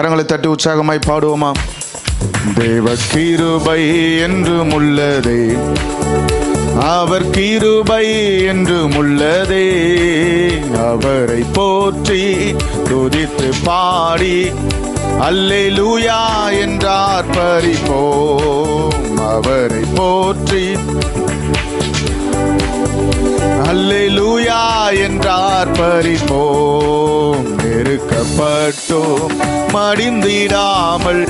கரங்களை தட்டி உற்சாகமாய் பாடுவோமா? தேவ கிருபை என்றும் உள்ளதே, அவர் கிருபை என்றும் உள்ளதே. அவரை போற்றி துதித்து பாடி அல்லேலூயா என்றார் பரிப்போம். அவரை போற்றி அல்லேலூயா என்றார் பரிப்போம். நெருக்கப்பட்டோம் மடிந்திடாமல்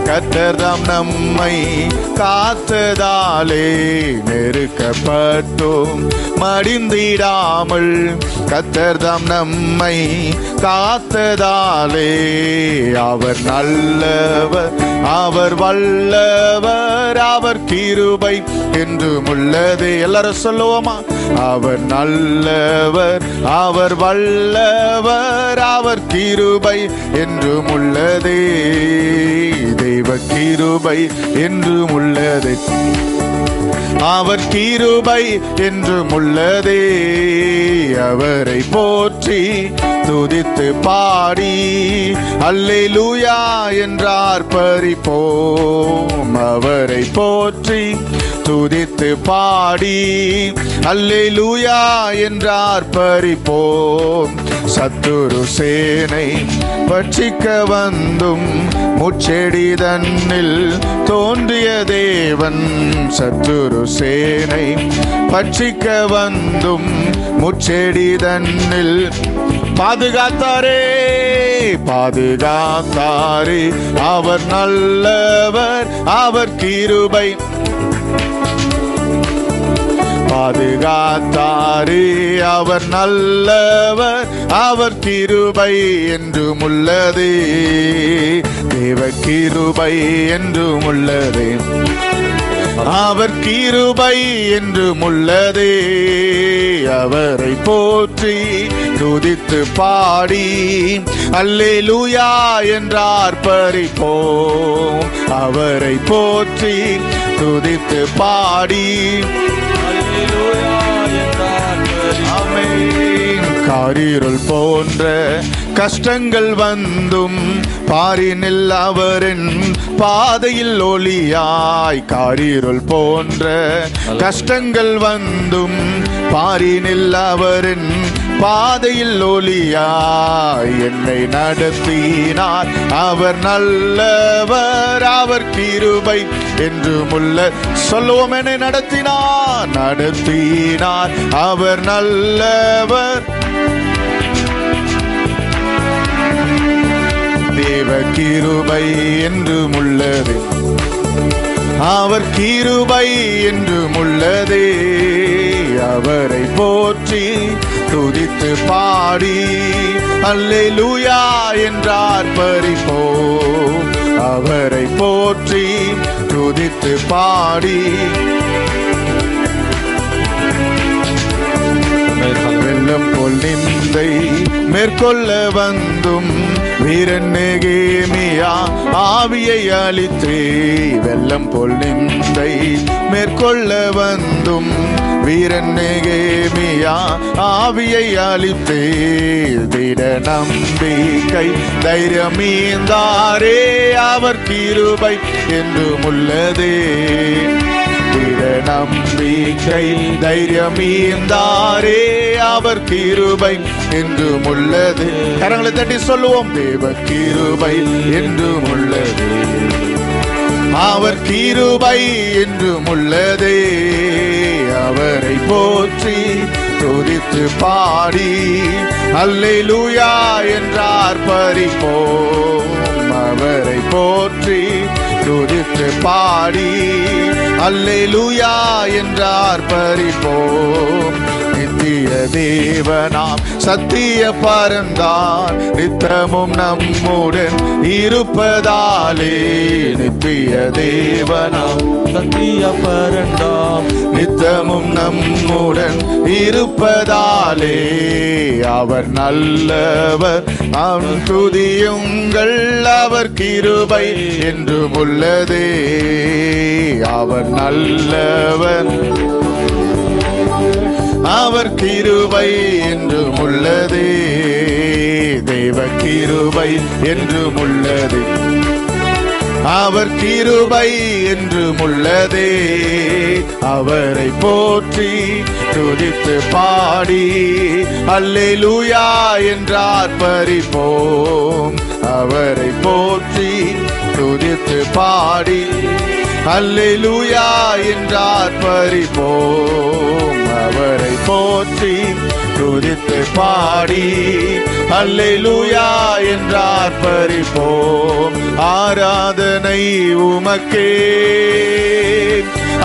கர்த்தர்தாம் நம்மை காத்ததாலே. நெருக்கப்பட்டோம் மடிந்திடாமல் கர்த்தர்தாம் நம்மை காத்ததாலே. அவர் நல்லவர், அவர் வல்லவர், அவர் கிருபை என்றும் உள்ளதே. எல்லாரும் சொல்லுவோமா? அவர் நல்லவர், அவர் வல்லவர், அவர் கிருபை என்றும் உள்ளதே. தெய்வ கிருபை என்றும் உள்ளதே, அவர் கிருபை என்றும் உள்ளதே. அவரை போற்றி துதித்து பாடி அல்லேலூயா என்றார் பரிப்போம். அவரை போற்றி துதித்து பாடி அல்லேலூயா என்றார் பரிப்போம். சத்துரு சேனை பட்சிக்க வந்தும் முச்செடி தன்னில் தோன்றிய தேவன். சத்துரு சேனை பட்சிக்க வந்தும் முச்செடி தன்னில் பாதுகாத்தாரே, பாதுகாத்தாரே. அவர் நல்லவர், அவர் கிருபை பாதுகாத்தாரே. அவர் நல்லவர், அவர் கிருபை என்றும் உள்ளதே. தேவ கிருபை என்றும் உள்ளதே, அவர் கிருபை என்றும் உள்ளதே. அவரை போற்றி துதித்து பாடி அல்லேலூயா என்றார் பரிப்போம். அவரை போற்றி துதித்து பாடி காரிருள் போன்ற கஷ்டங்கள் வந்தும் பாரினில் அவரின் பாதையில் ஒளியாய். காரிருள் போன்ற கஷ்டங்கள் வந்தும் பாரினில் அவரின் பாதையில் ஒளியாய். என்னை நடத்தினார், அவர் நல்லவர், அவர் கிருபை என்றும் உள்ள. சொல்லுவோம், என்னை நடத்தினார், நடத்தினார், அவர் நல்லவர். தேவ கிருபை என்றும் உள்ளது, அவர் கிருபை என்றும் உள்ளதே. அவரை போற்றி துதித்து பாடி அல்லேலூயா என்றார் பரிப்போம். அவரை போற்றி துதித்து பாடி வெள்ளம் போல் நிந்தை மேற்கொள்ள வந்தும் வீரன் நெகேமியா ஆவியை அளித்தே. வெள்ளம் போல் நிந்தை மேற்கொள்ள வந்தும் வீரன் நெகேமியா ஆவியை அளித்தே. திட நம்பிக்கை தைரியமீந்தாரே, அவர் கிருபை என்றும் உள்ளதே. திட நம்பிக்கை தைரியமீந்தாரே, அவர் கிருபை என்றும் உள்ளது. கரங்களை தட்டி சொல்லுவோம், தேவ கிருபை என்றும் உள்ளது, அவர் கிருபை என்றும் உள்ளதே. அவரை போற்றி துதித்து பாடி அல்லேலூயா என்றார் பரிப்போம். அவரை போற்றி துதித்து பாடி அல்லேலூயா என்றார் பரிப்போம். நித்திய தேவனாம் சத்திய பரந்தான் நித்தமும் நம்முடன் இருப்பதாலே. நித்திய தேவனாம் சத்திய பரந்தாம் நித்தமும் நம்முடன் இருப்பதாலே. அவர் நல்லவர், அவன் துதியுங்கள், அவர் கிருபை என்றும் உள்ளதே. அவர் நல்லவர், அவர் கிருபை என்றும் உள்ளதே. தேவ கிருபை என்றும் உள்ளது, அவர் கிருபை என்றும் உள்ளதே. அவரை போற்றி துதித்து பாடி அல்லேலூயா என்றார் பரிபோம். அவரை போற்றி துதித்து பாடி அல்லேலூயா என்றார் பரிபோம். அவரை போற்றி துதித்து பாடி அல்லேலூயா என்றார் பரிபோம். ஆராதனை உமக்கே,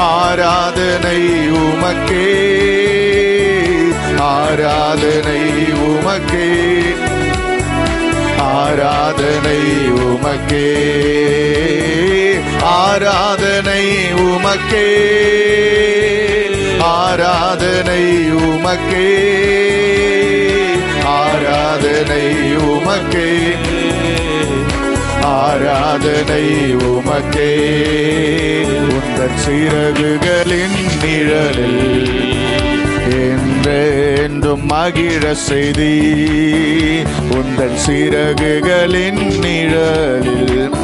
ஆராதனை உமக்கே, ஆராதனை உமக்கே, ஆராதனை உமக்கே, ஆராதனை உமக்கே, ஆராதனை உமக்கே, ஆராதனை உமக்கே, ஆராதனை உமக்கே. உந்தன் சிறகுகளின் நிழலில் என்றென்றும் மகிழ செய்தி, உந்தன் சிறகுகளின் நிழலில்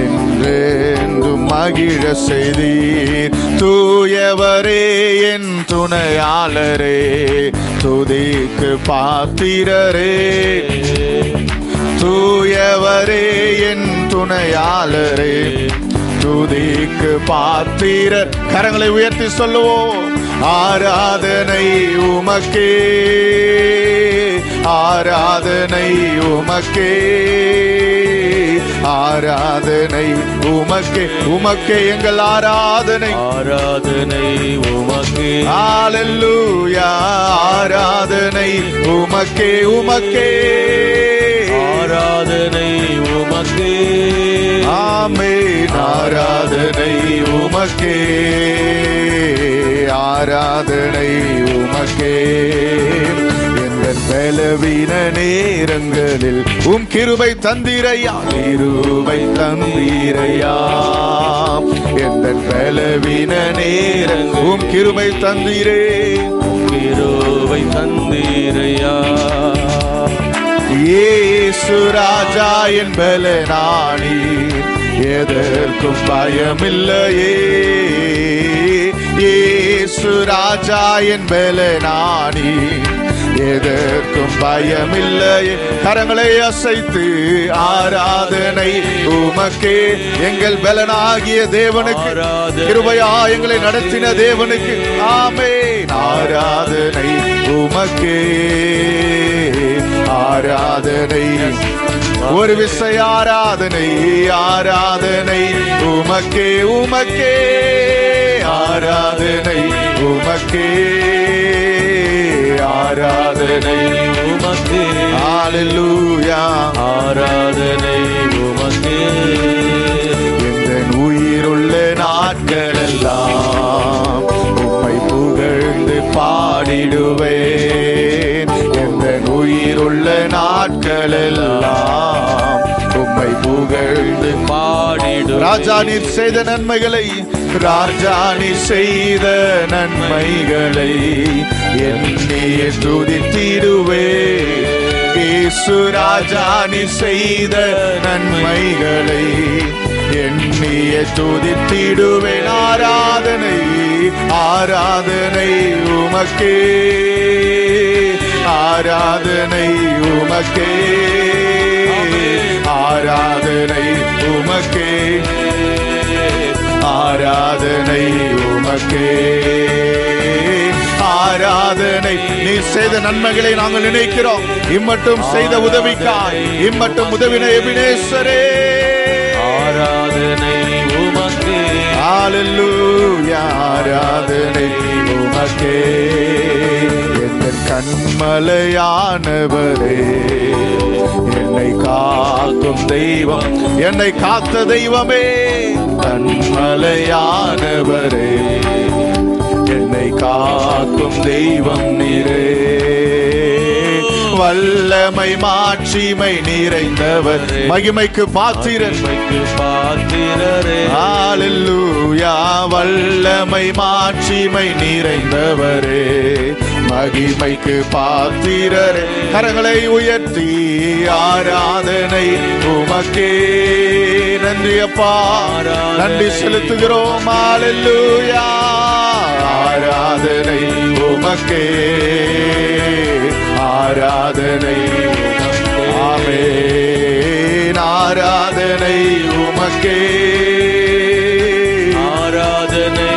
என்றென்றும் மகிழ செய்தீர். தூயவரே என் துணையாளரே, துதிக்கு பாத்திரரே. தூயவரே என் துணையாளரே, துதிக்கு பாத்திரர். கரங்களை உயர்த்தி சொல்லுவோம். ஆராதனை உமக்கே, ஆராதனை உமக்கே, ஆராதனை உமக்கே. உமக்கே எங்கள் ஆராதனை, ஆராதனை உமக்கே. அல்லேலூயா. ஆராதனை உமக்கே, உமக்கே, ஆராதனை உமக்கே. ஆமென். ஆராதனை உமக்கே, ஆராதனை உமக்கே. எங்கள் பலவீன நேரங்களில் உம் கிருபை தந்தீரையா, கிருபை தந்தீரையா. எங்கள் பலவீன நேரங்கள் உம் கிருபை தந்தீரே, கிருபை தந்தீரையா. இயேசு ராஜா என் பலனானி, எதற்கும் பயமில்லையே. இயேசு ராஜா என் பலனானி, எதற்கும் பயமில்லையே. கரங்களை அசைத்து ஆராதனை உமக்கே. எங்கள் பலனாகிய தேவனுக்கு, கிருபையா எங்களை நடத்தின தேவனுக்கு ஆமென். ஆராதனை உமக்கே, ஆராதனை. ஒரு விசை ஆராதனை, ஆராதனை உமக்கே, உமக்கே, ஆராதனை உமக்கே, ஆராதனை உமக்கே. அல்லேலூயா. ஆராதனை உமக்கே. என் உயிருள்ள நாட்களெல்லாம் உம்மை புகழ்ந்து பாடிடுவேன். என் உயிருள்ள நாட்களெல்லாம் உம்மை புகழ்ந்து பாடிடு. ராஜா நீர் செய்த நன்மைகளை, ராஜா நீர் செய்த நன்மைகளை எண்ணியே துதித்திடுவே. இயேசு ராஜா நீர் செய்த நன்மைகளை எண்ணியே துதித்திடுவேன். ஆராதனை, ஆராதனை உமக்கே, ஆராதனை உமக்கே, ஆராதனை உமக்கே, ஆராதனை உமக்கே, ஆராதனை. நீ செய்த நன்மைகளை நாங்கள் நினைக்கிறோம். இம்மட்டும் செய்த உதவிக்காய், இம்மட்டும் உதவின எபினேசரே. ஆராதனை உமக்கே. அல்லேலூயா. ஆராதனை உமக்கே. எங்கள் கண்மலையானவரே, என்னை காக்கும் தெய்வம், என்னை காத்த தெய்வமே. கண்மலையானவரே, என்னை காக்கும் தெய்வம் நீரே. வல்லமை மாட்சிமை நிறைந்தவர், மகிமைக்கு பாத்திரர், பாத்திரரே. அல்லேலூயா. வல்லமை மாட்சிமை நிறைந்தவரே, மகிமைக்கு பாத்திரரே. கரங்களை உயர்த்தி ஆராதனை உமக்கே. நன்றி அப்பா, நன்றி செலுத்துகிறோம். அல்லேலூயா. ஆராதனை உமக்கே, ஆராதனை ஆமென். ஆராதனை உமக்கே, ஆராதனை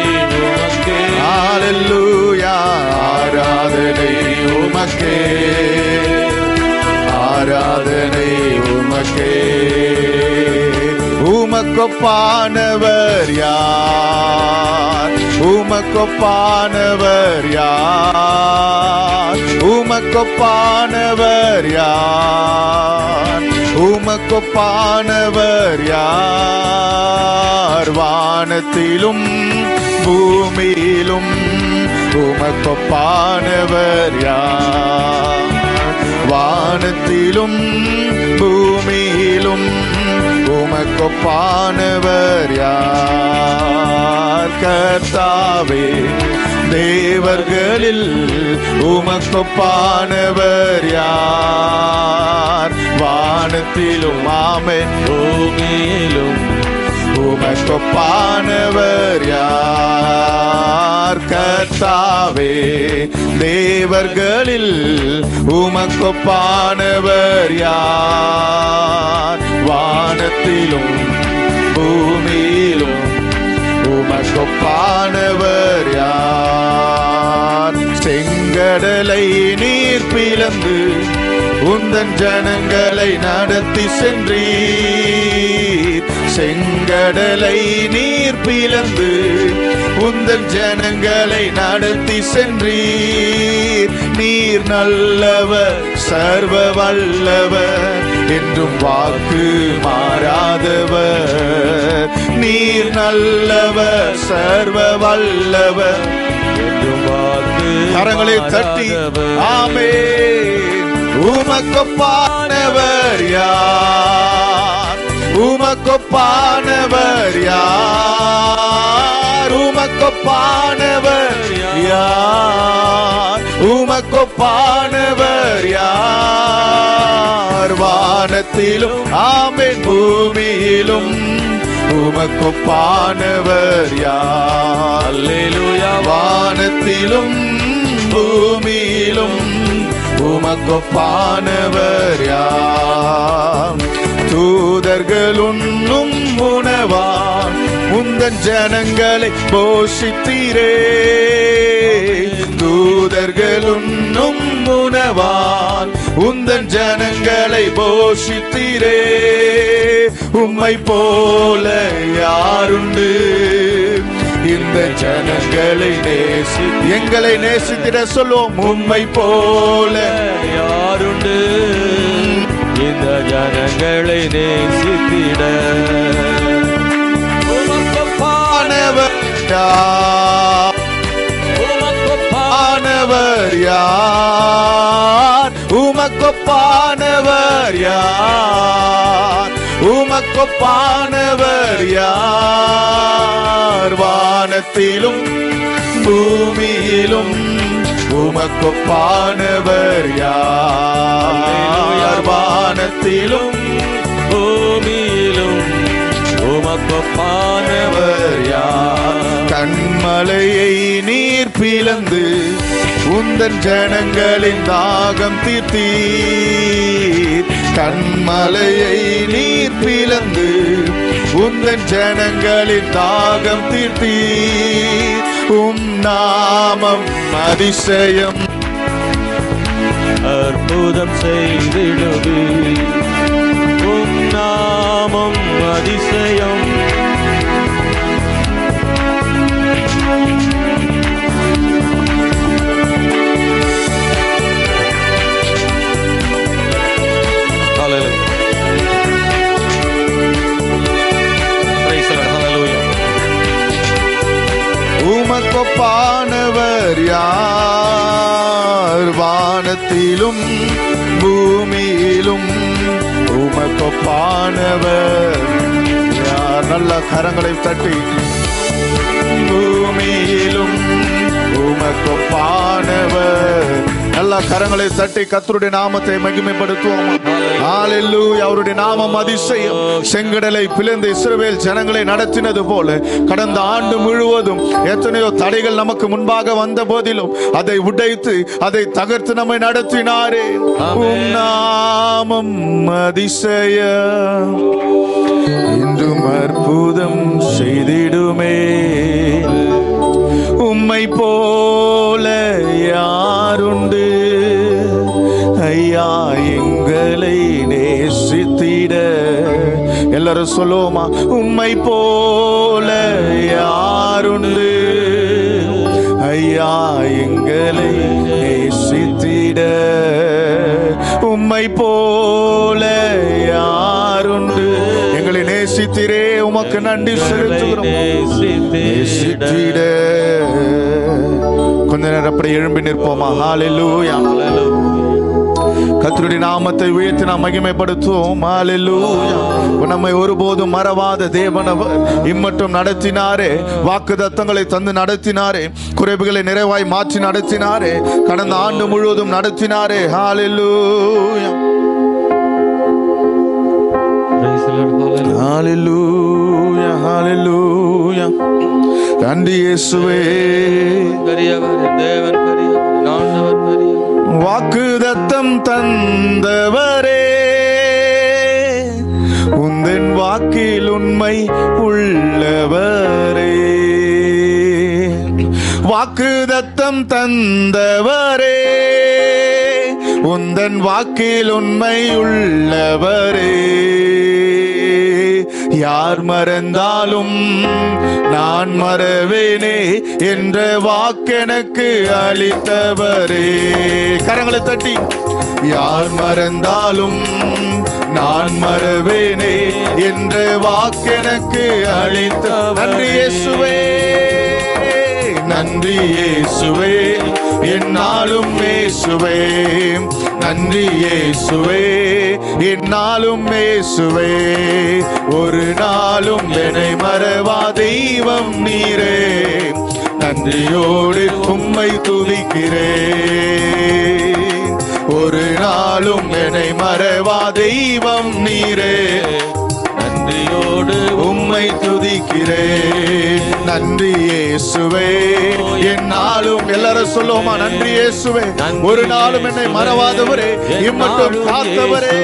உமக்கே. அல்லேலூயா. ஆராதனை உமக்கே, ஆராதனை உமக்கே. உமக்கொப்பானவர் யார்? உமக்கொப்பானவர் யார்? உமக்கொப்பானவர் யார்? உமக்கொப்பானவர் யார்? வானத்திலும் பூமியிலும் உமக்கொப்பானவர் யார்? வானத்திலும் பூமியிலும் உமக்கொப்பானவர் யார்? கர்த்தாவே, தேவர்களில் உமக்கொப்பானவர் யார்? வானத்திலும் ஆமென் பூமியிலும் உமக்கொப்பானவர் யார்? கர்த்தாவே, தேவர்களில் உமக்கொப்பானவர் யார்? வானத்திலும் பூமியிலும் உமக்கொப்பானவர் யார்? செங்கடலை நீர் பிளந்து உந்தன் ஜனங்களை நடத்தி சென்றீர். செங்கடலை நீர் பிளந்து உந்தன் ஜனங்களை நடத்தி சென்றீர். நீர் நல்லவர், சர்வ வல்லவர், என்றும் வாக்கு மாறாதவர். நீர் நல்லவர், சர்வ வல்லவர், என்றும் வாக்கு கரங்களை தட்டி ஆமென். உமக்கொப்பானவர் யார்? உமக்கொப்பானவர் யார்? உமக்கொப்பானவர் யார்? உமக்கொப்பானவர் யார்? வானத்திலும் ஆமென் பூமியிலும் உமக்கொப்பானவர் யார்? அல்லேலூயா. வானத்திலும் பூமியிலும் உமக்கொப்பானவர் யார்? தூதர்கள் உண்ணும் உணவான் உந்தன் ஜனங்களை போஷித்தீரே. தூதர்கள் உண்ணும் உணவான் உந்தன் ஜனங்களை போஷித்தீரே. உம்மை போல யாருண்டு? இந்த ஜனங்களை எங்களை நேசித்திட சொல்லுவோம். உம்மை போல யாருண்டு? இந்த ஜனங்களை நேசித்திட. உமக்கொப்பானவர் யார்? உமக்கொப்பானவர் யார்? உமக்கொப்பானவர் யார்? உமக்கொப்பானவர் யார்? வானத்திலும் பூமியிலும் உமக்கொப்பானவர் யார்? வானத்திலும் பூமியிலும் உமக்கொப்பானவர் யார்? கண்மலையை நீர் பிளந்து உந்தன் ஜனங்களின் தாகம் தீர்த்தீர். கண்மலையை நீர் பிளந்து உந்தன் ஜனங்களின் தாகம் தீர்த்தீர். உம் நாமம் அதிசயம், அற்புதம் செய்திடுவி. உம் நாமம் அதிசயம், உமக்கொப்பானவர் யார்? வானத்திலும் பூமியிலும் உமக்கொப்பானவர் யார்? நல்ல கரங்களை தட்டி பூமியிலும் உமக்கொப்பானவர் எல்லா கரங்களை தட்டி கர்த்தருடைய நாமத்தை மகிமைப்படுத்துவோம். ஹalleluya. அவருடைய நாமம் அதிசயம். செங்கடலை பிளந்து இஸ்ரவேல் ஜனங்களை நடத்தினது போல கடந்த ஆண்டு முழுவதும் எத்தனையோ தடைகள் நமக்கு முன்பாக வந்த போதிலும் அதை உடைத்து அதை தகர்த்து நம்மை நடத்தினாரே. உம் நாமம் அதிசயம், இன்றும் அற்புதம் செய்திடுமே. உம்மை போல யாருண்டு ஐயா எங்களை நேசித்திட. எல்லாரும் சொல்லுவோமா? உம்மை போல யாருண்டு ஐயா எங்களை நேசித்திட. உம்மை போல யாருண்டு. எங்களை நேசித்திரே, உமக்கு நன்றி செலுத்துகிறோம். நேசித்திட. கொஞ்ச நேரம் அப்படி எழும்பி நிற்போமா? ஹalleluya. கர்த்தருடைய நாமத்தை உயர்த்தி நாம் மகிமைப்படுத்துவோம். ஹalleluya. நம்மை ஒருபோதும் மறவாத தேவனவர் இம்மட்டும் நடத்தினாரே. வாக்குத்தத்தங்களை தந்து நடத்தினாரே. குறைவுகளை நிறைவாய் மாற்றி நடத்தினாரே. கடந்த ஆண்டு முழுவதும் நடத்தினாரே. ஹalleluya. ஹalleluya. ஹalleluya. நன்றி இயேசுவே. தேவன் பெரியவர், ஆண்டவர் பெரியவர். வாக்குத்தத்தம் தந்தவரே, உந்தன் வாக்கில் உண்மை உள்ளவரே. வாக்குத்தத்தம் தந்தவரே, உந்தன் வாக்கில் உண்மை உள்ளவரே. யார் மறந்தாலும் நான் மறவேனே என்ற வாக்கெனக்கு அளித்தவரே. கரங்களை தட்டி. யார் மறந்தாலும் நான் மறவேனே என்ற வாக்கெனக்கு அளித்தவர். நன்றி இயேசுவே, நன்றி இயேசுவே, என்னாலும் இயேசுவே. நன்றி இயேசுவே, என்னாலும் இயேசுவே. ஒரு நாளும் என்னை மறவா தெய்வம் நீரே. நன்றியோடு உம்மை துதிக்கிறேன். ஒரு நாளும் என்னை மறவா தெய்வம் நீரே. நன்றியோடு உம்மை துதிக்கிறேன். நன்றி இயேசுவே, என்னாலும். எல்லாரும் சொல்லுவோமா? நன்றி இயேசுவே, ஒரு நாளும் என்னை மறவாதவரே, இம்மட்டும் காத்தவரே.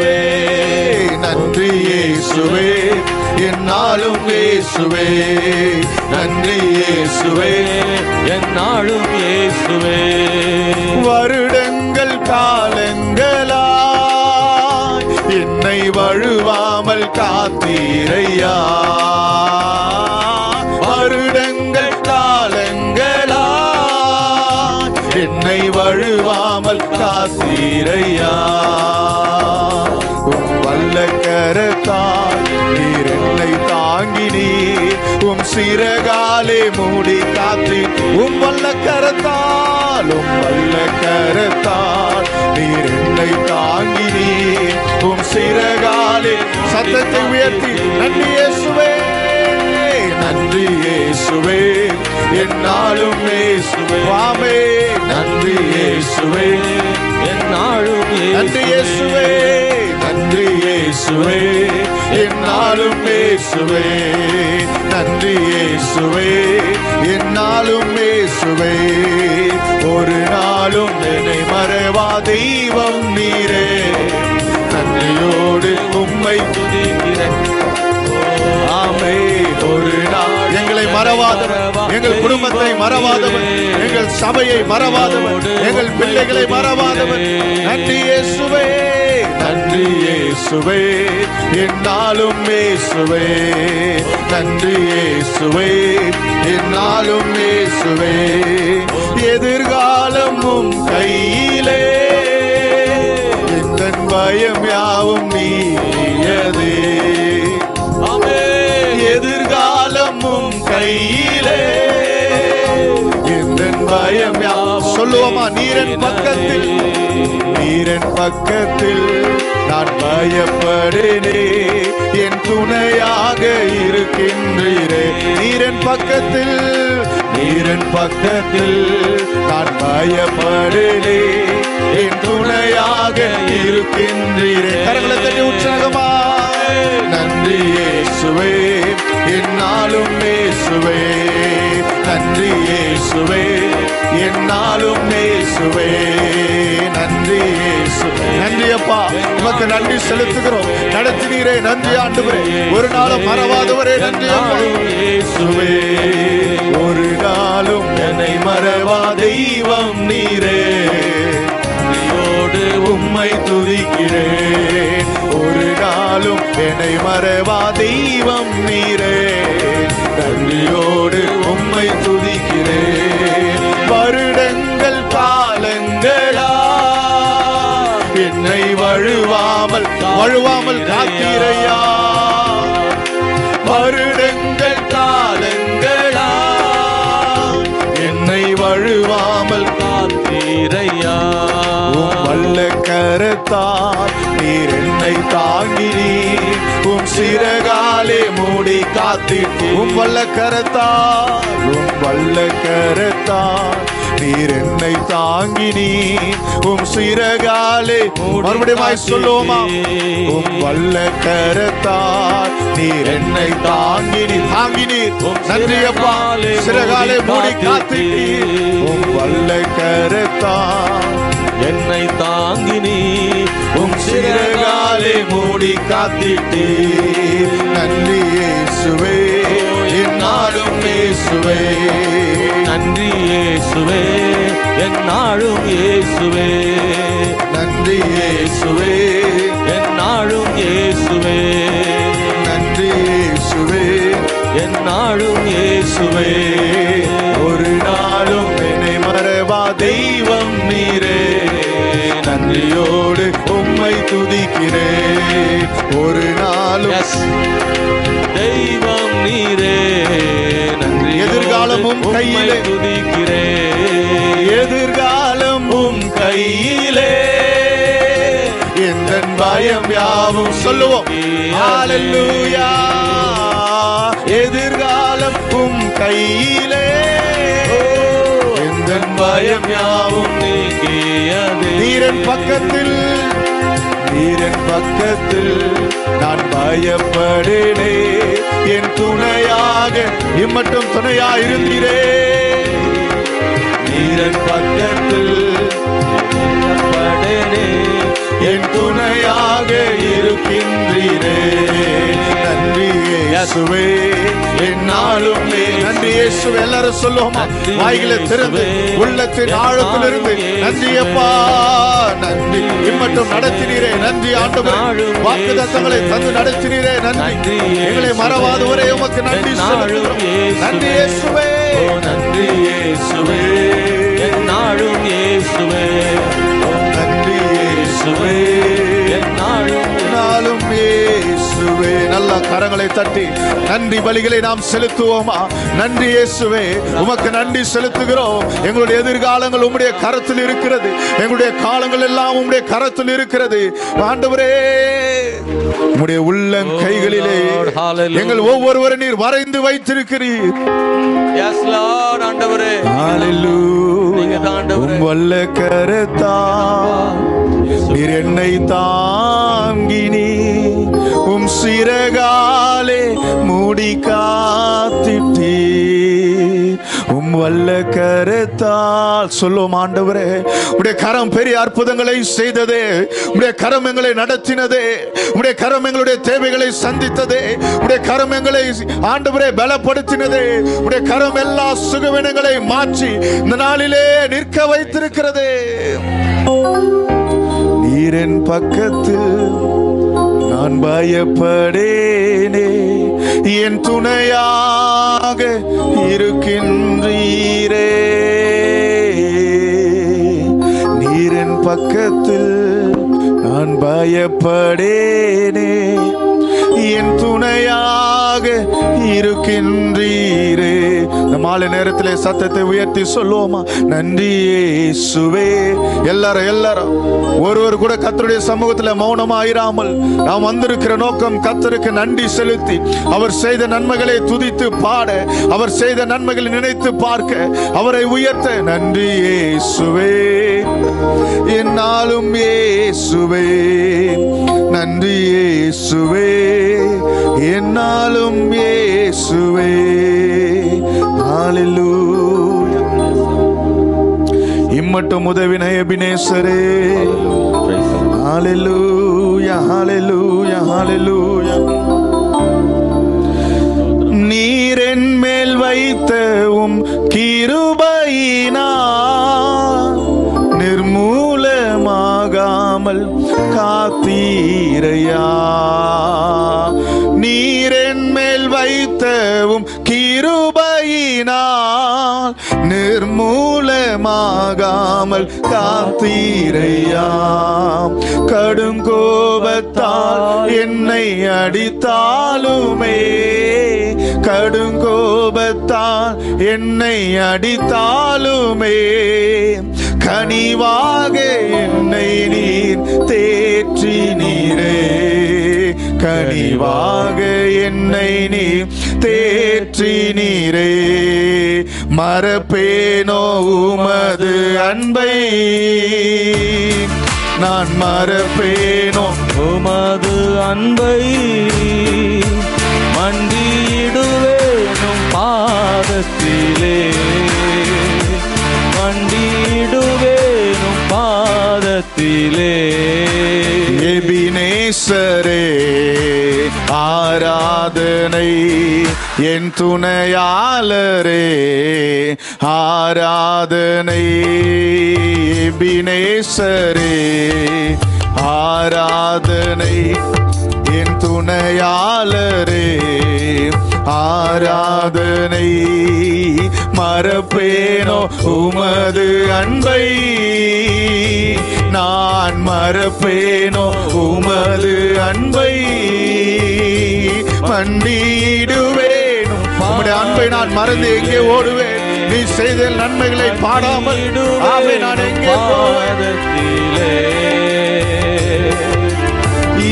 நன்றி இயேசுவே, என்னாலும் இயேசுவே. நன்றி இயேசுவே, என்னாலும் இயேசுவே. வருடங்கள் காலங்களா என்னை வழுவாமல் காத்தீரையா. வருடங்கள் காலங்களா என்னை வழுவாமல் காத்தீரையா. உம் வல்ல கரத்தால் நீர் என்னை தாங்கினீர். உம் சிறகாலே மூடி காத்தி. உம் வல்ல கரத்தால், உம் வல்ல கரத்தால் நீர் என்னை தாங்கினீர். உம் சிறகாலே. சத்தத்தை உயர்த்தி நன்றி இயேசுவே, நன்றி இயேசுவே, என்னாலும் இயேசுவே. வாமே. நன்றி இயேசுவே, என்னாலும் நன்றி இயேசுவே. நன்றி இயேசுவே, என்னாலும் இயேசுவே. நன்றி இயேசுவே, என்னாலும் இயேசுவே. ஒரு நாளும் என்னை மறவா தெய்வம் நீரே. நன்றியோடு உம்மை துதிக்கிறேன். ஆமே. ஒரு நாள் எங்களை மறவாதவர், எங்கள் குடும்பத்தை மறவாதவர், எங்கள் சபையை மறவாதவர், எங்கள் பிள்ளைகளை மறவாதவர். நன்றி இயேசுவே, நன்றி இயேசுவே, என்னாலும் இயேசுவே. நன்றி இயேசுவே, என்னாலும் இயேசுவே. எதிர்காலமும் கையிலே, எந்தன் பயம் யாவும் நீயதே. எதிர்காலமும் கையிலே, எந்தன் பயம் யாவும். சொல்லுவோமா? நீரன் பக்கத்தில், நீரன் பக்கத்தில் நான் பயப்படேனே. என் துணையாக இருக்கின்றீரே. நீரன் பக்கத்தில், நீரன் பக்கத்தில் நான் பயப்படேனே. என் துணையாக இருக்கின்றீரே. கரங்களை தட்டி உற்சாகமா நன்றி இயேசுவே, என்னாலும் இயேசுவே, நன்றி இயேசுவே, என்னாலும் இயேசுவே, நன்றி இயேசுவே. நன்றி அப்பா, உமக்கு நன்றி செலுத்துகிறோம். நடத்தினீரே, நன்றி ஆண்டவரே, ஒரு நாளும் மறவாதவரே, நன்றி அப்பா இயேசுவே. ஒரு நாளும் என்னை மறவா தெய்வம் நீரே, நன்றியோடு உம்மை துதிக்கிறேன். ஒரு நாளும் என்னை மறவா தெய்வம் நீரே, நன்றியோடு உம்மை துதிக்கிறேன். வருடங்கள் காலங்களா என்னை வழுவாமல் காத்தீரையா. வருடங்கள் காலங்களா என்னை வழுவாமல் காத்தீரையா. வல்ல கரத்தால் நீர் என்னை தாங்கினீர், உம் சிறகாலே மூடி காத்தீர். வல்ல கரத்தால் நீர் என்னை தாங்கினீர், உம் சிறகாலே. மறுபடியும் சொல்லுவோமா? உம் வல்ல கரத்தால் நீர் என்னை தாங்கினீர். நன்றி அப்பா, சிறகாலே மூடி காத்தீர். உம் வல்ல கரத்தால் என்னை தாங்கினீர், உம் சிறகாலே மூடி காத்தீர். நன்றி இயேசுவே, என்னாலும் இயேசுவே, நன்றி இயேசுவே, என்னாலும் இயேசுவே, நன்றி இயேசுவே, என்னாலும் இயேசுவே, நன்றி இயேசுவே, என்னாலும் இயேசுவே. ஒரு நாளும் என்னை மறவா தெய்வம் நீரே, நன்றியோடு உம்மை துதிக்கிறேன். ஒரு நாளும் தெய்வம் நீரே, நன்றி. எதிர்காலமும் கையிலே துதிக்கிறேன், எதிர்காலமும் கையிலே, எந்த பயம் யாவும் சொல்லுவோம். ஹல்லேலூயா. எதிர்காலமும் கையிலே, எந்த பயம் யாவும் நீக்கியது. நீரன் பக்கத்தில் நான் பயப்படேனே, என் துணையாக இம்மட்டும் துணையாயிருந்தீரே. நீரன் பக்கத்தில் என் துணையாக இருக்கின்றீரே. நன்றி இயேசுவே, என்னாலும் நன்றி இயேசுவே. எல்லாரும் சொல்லுவோமா? வாய்களை திறந்து உள்ளத்தின் ஆழத்திலிருந்து நன்றி அப்பா, நன்றி. இம்மட்டும் நடத்தினீரே, நன்றி ஆண்டவரே. வாக்குத்தத்தங்களை தந்து நடத்தினீரே, நன்றி. எங்களை மறவாதவரே உமக்கு நன்றி சொல்லுகிறோம். நன்றி இயேசுவே, நன்றி இயேசுவே, என்னாலும் இயேசுவே, நன்றி இயேசுவே, என்னாலும் இயேசுவே. நல்ல கரங்களை தட்டி நன்றி பலிகளை நாம் செலுத்துவோமா? நன்றி இயேசுவே, உமக்கு நன்றி செலுத்துகிறோம். எங்களுடைய எதிர்காலங்கள் உம்முடைய கரத்தில் இருக்கிறது, எங்களுடைய காலங்கள் எல்லாம் உம்முடைய கரத்தில் இருக்கிறது. ஆண்டவரே, உம்முடைய உள்ளங்கைகளிலே எங்கள் ஒவ்வொருவரை நீர் வரைந்து வைத்திருக்கிறீர். ஆண்டவரே, வல்ல கரத்தால் நீர் என்னை தாங்கினீ, உம் சிறகாலே மூடி காத்திட்டீர். உம் வல்ல கரத்தால் சொல்லும் ஆண்டவரே, உடைய கரம் பெரிய அற்புதங்களை செய்ததே, உடைய கரம் எங்களை நடத்தினதே, உடைய கரம் எங்களுடைய தேவைகளை சந்தித்ததே, உடைய கரம் எங்களை ஆண்டவரே பலப்படுத்தினதே, உடைய கரம் எல்லா சுகவினங்களை மாற்றி இந்த நாளிலே நிற்க வைத்திருக்கிறதே. நீரின் பக்கத்தில் நான் பயப்படேனே, என் துணையாக இருக்கின்றீரே. நீரின் பக்கத்தில் நான் பயப்படேனே, என் துணையாக இருக்கின்றீரே. இந்த மாலை நேரத்திலே சத்தத்தை உயர்த்தி சொல்லுவோமா? நன்றி இயேசுவே. எல்லாரும் ஒருவர் கூட கர்த்தருடைய சமூகத்தில் மௌனமாயிராமல் நாம் வந்திருக்கிற நோக்கம் கர்த்தருக்கு நன்றி செலுத்தி அவர் செய்த நன்மைகளை துதித்து பாட, அவர் செய்த நன்மைகளை நினைத்து பார்க்க, அவரை உயர்த்த. நன்றி இயேசுவே, என்னாலும் இயேசுவே. நன்றி இயேசுவே, என்னாலும் இயேசுவே. ஹல்லேலூயா. இம்மட்டும் உதவின எபினேசரே. ஹல்லேலூயா, ஹல்லேலூயா, ஹல்லேலூயா. நீர் என் மேல் வைத்தவும் கிருபையினால் நிர்மூலமாகாமல் காத்தீரையா. நீர் என் மேல் வைத்தவும் கிருபையினால் நிர்மூலமாகாமல் காத்தீரையா. கடும் கோபத்தால் என்னை அடித்தாலுமே, கடுங்கோபத்தால் என்னை அடித்தாலுமே, கனிவாக என்னை நீர் தேற்றினீரே. கனிவாக என்னை நீர் தேற்றினீரே. மறப்பேனோ உமது அன்பை, நான் மறப்பேனோ உமது அன்பை. மண்டியிடுவேனும் பாதத்திலே, மண்டியிடுவேனும் பாதத்திலே. எபினேசரே ஆராதனை, என் துணையாளரே ஆராதனை. எபினேசரே ஆராதனை, என் துணையாளரே ஆராதனை. மறப்பேனோ உமது அன்பை, நான் மறப்பேனோ உமது அன்பை. மண்டியிடுவேனோ உம்முடைய அன்பை நான் மறந்து எங்கே ஓடுவேன்? நீ செய்த நன்மைகளை பாடாமல் ஆவே நான் எங்கே போவேன்?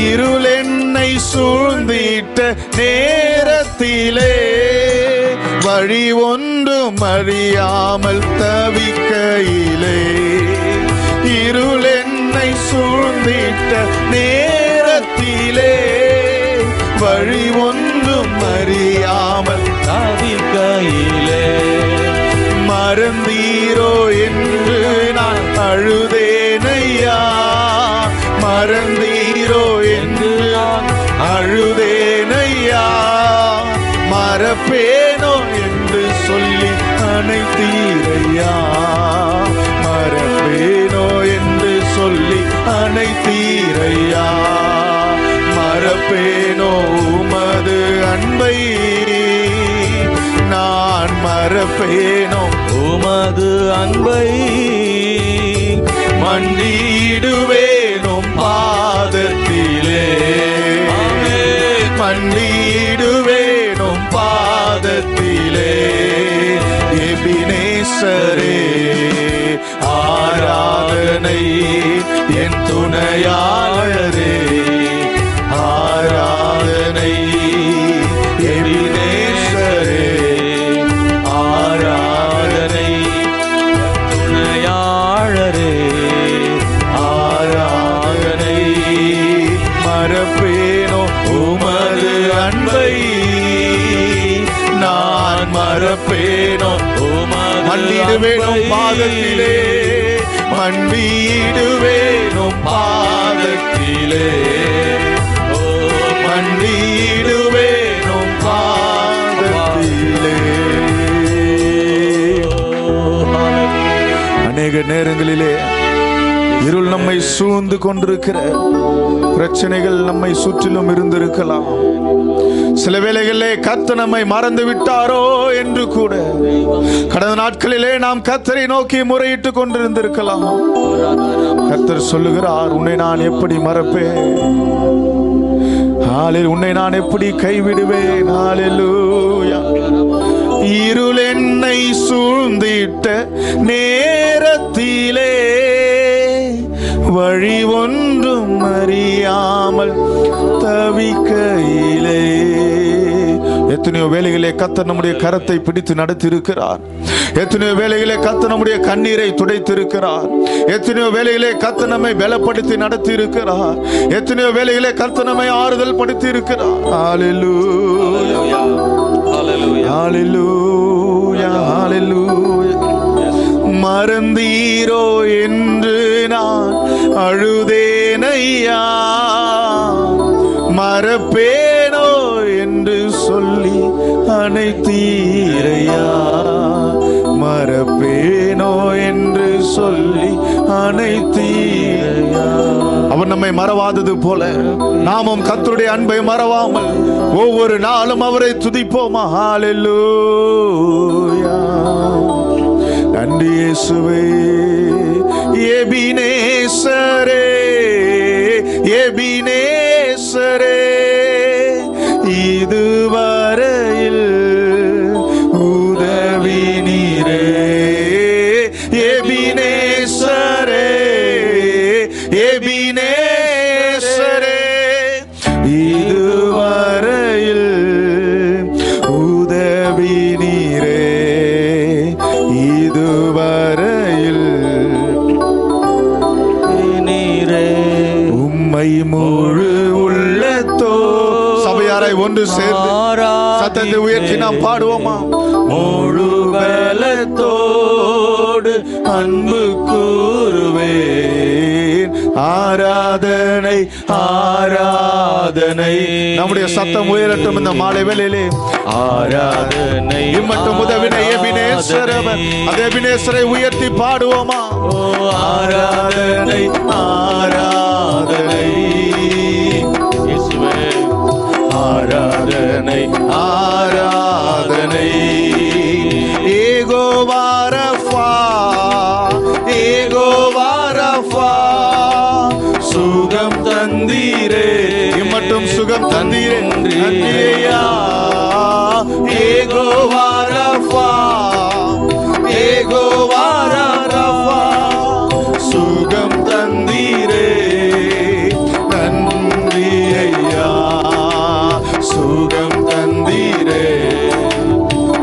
இருள் என்னை சூழ்ந்திட்ட நேரத்திலே, வழி ஒன்றும் அறியாமல் தவிக்கையிலே. இருள் என்னை சூழ்ந்திட்ட நேரத்திலே, வழி ஒன்றும் அறியாமல் தவிக்கையிலே. மறந்தீரோ என்று நான் அழுதேனையா. மறந்தீரோ என்று நான் அழுதேனையா. மறப்பேனோ என்று சொல்லி அனைத்தீரையா. மறப்பேனோ என்று சொல்லி அனைத்தீரையா. மறப்பேனோ உமது அன்பை, நான் மறப்பேனோ உமது அன்பை. மண்டியிடுவேனும் பாதத்திலே, மண்டியிடுவேனும் பாதத்திலே. எபினேசரே ஆராதனை, என் துணையாளரே ஆராதனை. எபினேசரே ஆராதனை, துணையாளரே ஆராதனை. மறப்பேனோ உமது அன்பை, நான் மறப்பேனோ உமது. மண்டியிடுவேனும் பாதத்திலே, மண்டியிடுவேனும் பாதத்திலே. மண்டியிடுவேனும் பாதத்திலே. அநேக நேரங்களிலே இருள் நம்மை சூழ்ந்து கொண்டிருக்கிற பிரச்சனைகள் நம்மை சுற்றிலும் இருந்திருக்கலாம். சில வேளைகளிலே கர்த்தர் நம்மை மறந்து விட்டாரோ என்று கூட கடந்த நாட்களிலே நாம் கர்த்தரை நோக்கி முறையிட்டு கொண்டிருந்திருக்கலாம். கர்த்தர் சொல்லுகிறார், உன்னை நான் எப்படி மறப்பேன்? உன்னை நான் எப்படி கைவிடுவேன்? ஹல்லேலூயா. இருள் என்னை சூழ்ந்திட்ட நேரத்திலே வழி ஒன்றும் அறியாமல் தவிக்கையிலே. எத்தனையோ வேளைகளே கர்த்தர் நம்முடைய கரத்தை பிடித்து நடத்தி இருக்கிறார். எத்தனையோ வேளைகளே கர்த்தர் நம்முடைய கண்ணீரை துடைத்திருக்கிறார். எத்தனையோ வேளைகளே கர்த்தர் நம்மை பலப்படுத்தி நடத்தி இருக்கிறார். எத்தனையோ வேளைகளே கர்த்தர் நம்மை ஆறுதல் படுத்தி இருக்கிறார். ஹல்லேலூயா, ஹல்லேலூயா, ஹல்லேலூயா. மறந்தீரோ என்று நான் அழுதேனையா, மறப்பேனோ என்று சொல்லி அணைத்தீரையா, மறப்பேனோ என்று சொல்லி அணைத்தீரையா. அவர் நம்மை மறவாதது போல நாமும் கர்த்தருடைய அன்பை மறவாமல் ஒவ்வொரு நாளும் அவரை துதிப்போமா. ஹல்லேலூயா. நன்றி இயேசுவே. எபினேசரே, எபினேசரே, இதுவரையில் உதவி நீரே. எபினேசரே, எபினேசரே, இதுவரையில் உதவி நீரே. இதுவரையில் நீரே. உம்மை முழு உள்ளத்தோ சபையாரை ஒன்று சேர்ந்து சத்தத்தை உயர்த்தி நாம் பாடுவோமா. முழு பலத்தோடு அன்பு கூறுவேன். ஆராதனை, ஆராதனை. நம்முடைய சத்தம் உயரட்டும் இந்த மாலை வேளையிலே. ஆராதனை இம்மட்டும் உதவினை எபினேசரவர். அந்த எபினேசரை உயர்த்தி பாடுவோமா. ஆராதனை, ஆராதனை. ஆராதனை, ஆராதனை. ஏகோவா ரஃபா, ஏகோவா ரஃபா, சுகம் தந்தீரே. இம்மட்டும் சுகம் தந்தீரே. நன்றியா. ஏகோவா ரஃபா, ஏகோவா ரஃபா, சுகம் தந்தீரே. நன்றி ஐயா, சுகம் தந்தீரே.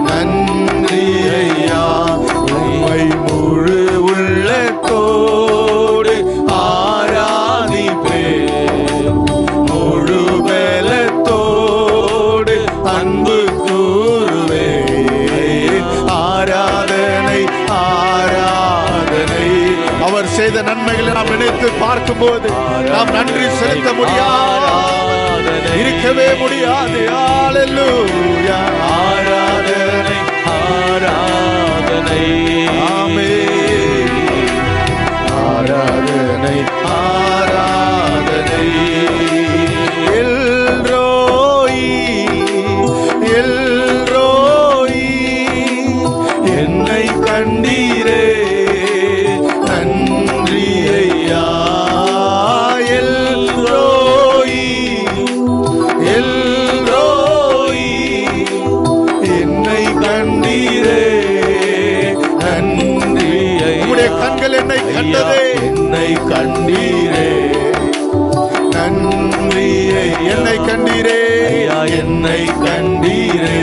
நன்றி ஐயா. உம்மை முழு உள்ளத்தோடு ஆராதிப்பேன். முழு பலத்தோடு அன்பு கூறுவேன். ஆராதனை, ஆராதனை. அவர் செய்த நன்மைகளை நாம் நினைத்து பார்க்கும்போது நாம் நன்றி செலுத்த முடியாது, இருக்கவே முடியாது. ஹல்லேலூயா. ஆராதனை, ஆராதனை. ஆமென். ஆராதனை, ஆராதனை. எல்ரோயி, எல்ரோயி, என்னை கண்டீரே. நன்றி ஐயா. எல்ரோயி, எல்ரோயி, என்னை கண்டீரே. நன்றி ஐயா. உம்முடைய கண்கள் என்னை கண்டதே. என்னை கண்டீரே. நன்றி ஐயா. என்னை கண்டீரே. என்னை கண்டீரே.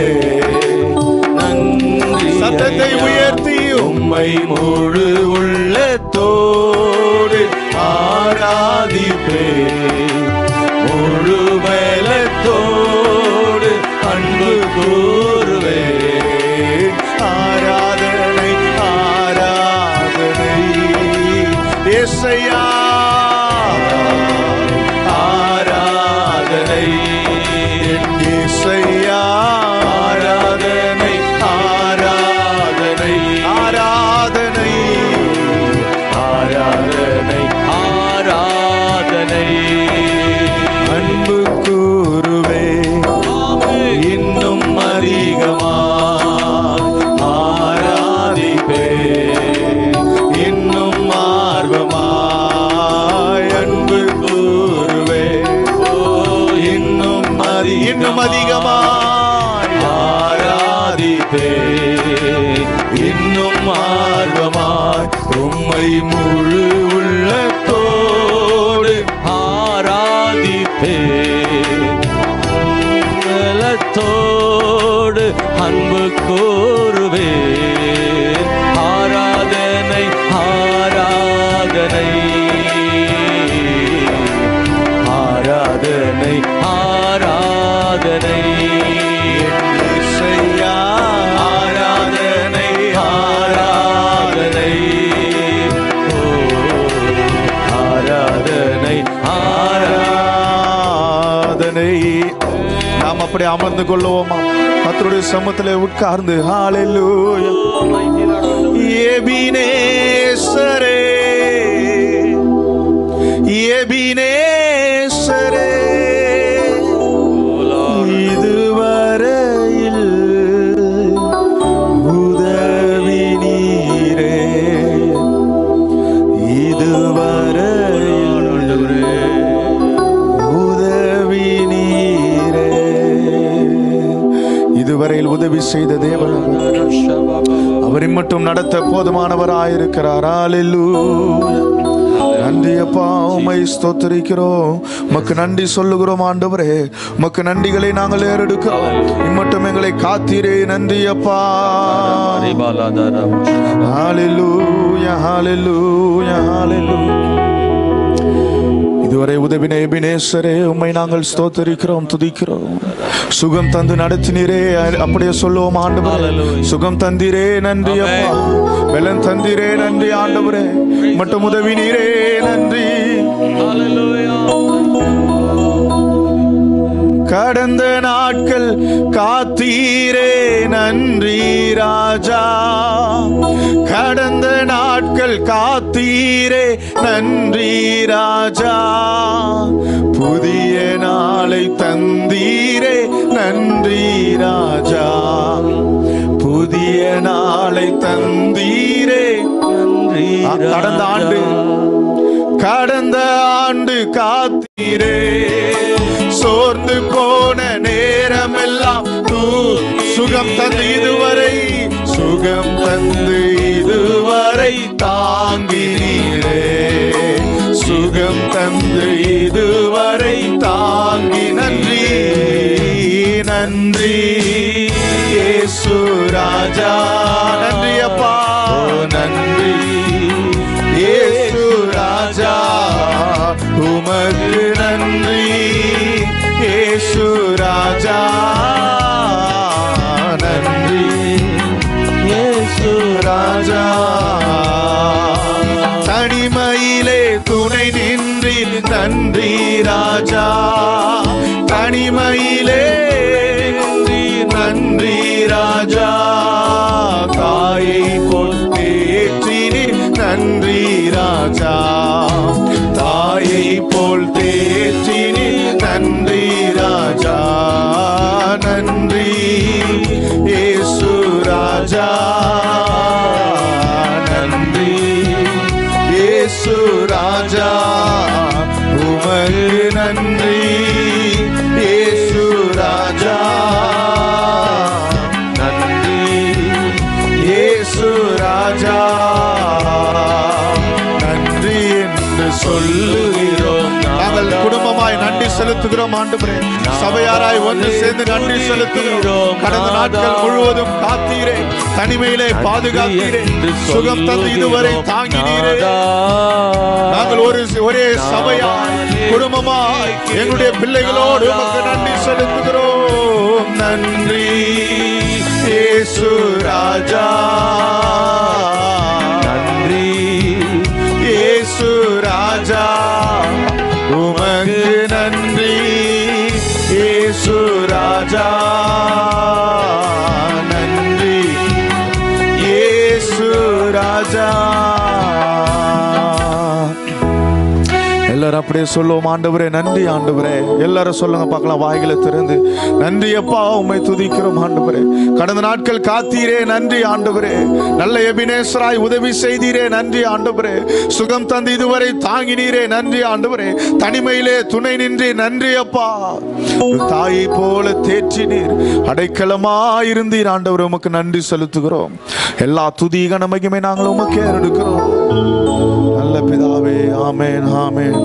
நன்றி. சத்தத்தை உயர்த்தி உம்மை முழு உள்ளத்தோடு ஆராதிப்பேன். முழு பலத்தோடு அன்பு கூறுவேன். ஆராதனை, ஆராதனை. இயேசையா. ஆராதனை இயேசையா. ஆராதனை, ஆராதனை. ஆராதனை, ஆராதனை, ஆராதனை. அன்பு கூறுவே இன்னும் அறி உம்மை முழு உள்ளத்தோடு ஆராதிப்பே உள்ளத்தோடு அன்பு கூறுவே ஆராதனை ஆராதனை ஆராதனை ஆராதனை இசையா ஆராதனை ஆராதனை ஓ ஆராதனை ஆராதனை. நாம் அப்படி அமர்ந்து கொள்ளுவோமா? கர்த்தருடைய சமூகத்திலே உட்கார்ந்து ஹalleluya. எபினேசரே எபினேசரே இதுவரையில் உதவி நீரே இதுவரையில் உதவி நீரே. இதுவரையில் உதவி செய்த தேவன் அவரை மட்டும் நடத்த போதுமானவராயிருக்கிறார். ஹalleluya. நன்றி அப்பா, உம்மை ஸ்தோத்திரிக்கிறோம், உமக்கு நன்றி சொல்லுகிறோம் ஆண்டவரே. உமக்கு நன்றிகளை நாங்கள் ஏறெடுக்கிறோம். இம்மட்டும் எங்களை காத்தீரே, நன்றி அப்பா. ஹalleluya ஹalleluya ஹalleluya. இதுவரை உதவின எபினேசரே, உம்மை நாங்கள் ஸ்தோத்திரிக்கிறோம், துதிக்கிறோம். சுகம் தந்து நடத்தினீரே, அப்படியே சொல்லுவோம் ஆண்டவரே. சுகம் தந்தீரே, நன்றி அப்பா. பலன் தந்தீரே, நன்றி ஆண்டவரே. மட்டும் உதவினீரே, நன்றி. கடந்த நாட்கள் காத்தீரே, நன்றி ராஜா. கடந்த நாட்கள் காத்தீரே, நன்றி ராஜா. புதிய நாளை தந்தீரே, நன்றி ராஜா. புதிய நாளை தந்தீரே, நன்றி. கடந்த ஆண்டு காத்தீரே, சோர்ந்து போன நேரமெல்லாம் சுகம் தந்து இதுவரை, சுகம் தந்து இதுவரை தாங்கினீரே. சுகம் தந்து இதுவரை தாங்கி, நன்றி நன்றி இயேசு ராஜா. நன்றி அப்பா, நன்றி இயேசு ராஜா. உமக்கு நன்றி இயேசு ராஜா. நன்றி இயேசு ராஜா. தனிமையிலே துணை நின்றீர், நன்றி ராஜா. தனிமையிலே நன்றி ராஜா. தாயை போல் தேற்றினீர், நன்றி ராஜா. தாயை போல் தேற்றினீர், நன்றி ராஜா. நன்றி இயேசு ராஜா. நன்றி இயேசு ராஜா. உமக்கு நன்றி இயேசு ராஜா. நன்றி இயேசு ராஜா. நன்றி என்று சொல்லுகிறோம். நாங்கள் குடும்பமாய் நன்றி செலுத்துகிறோம் ஆண்டவரே. சபையாராய் ஒன்று சேர்ந்து நன்றி செலுத்துகிறோம். கடந்த நாட்கள் முழுவதும் காத்தீரே, தனிமையிலே பாதுகாத்தீரே, சுகம் தந்து இதுவரை தாங்கினீரே. நாங்கள் ஒரே சபையாய் குடும்பமாய் எங்களுடைய பிள்ளைகளோடு உமக்கு நன்றி செலுத்துகிறோம். நன்றி இயேசு ராஜா. நன்றி இயேசு ராஜா. உமக்கு நன்றி இயேசு ராஜா. நன்றி இயேசு ராஜா. எல்லாரும் அப்படியே சொல்லுவோம், ஆண்டவரே நன்றி ஆண்டவரே. எல்லாரும் சொல்லுங்க பார்க்கலாம், வாய்களை திறந்து. நன்றி அப்பா, உம்மை துதிக்கிறோம் ஆண்டவரே. கடந்த நாட்கள் காத்தீரே, நன்றி ஆண்டவரே. நல்ல எபினேசராய் உதவி செய்தீரே, நன்றி ஆண்டவரே. சுகம் தந்து இதுவரை தாங்கினீரே, நன்றி ஆண்டவரே. தனிமையிலே துணை நின்றி, நன்றி அப்பா. தாயை போல தேற்றினீர், அடைக்கலமாயிருந்தீர் ஆண்டவரே. உமக்கு நன்றி செலுத்துகிறோம். எல்லா துதி கன மகிமை நாங்கள் உமக்கே எடுக்கிறோம். நல்ல பிதாவே. ஆமென், ஆமென்.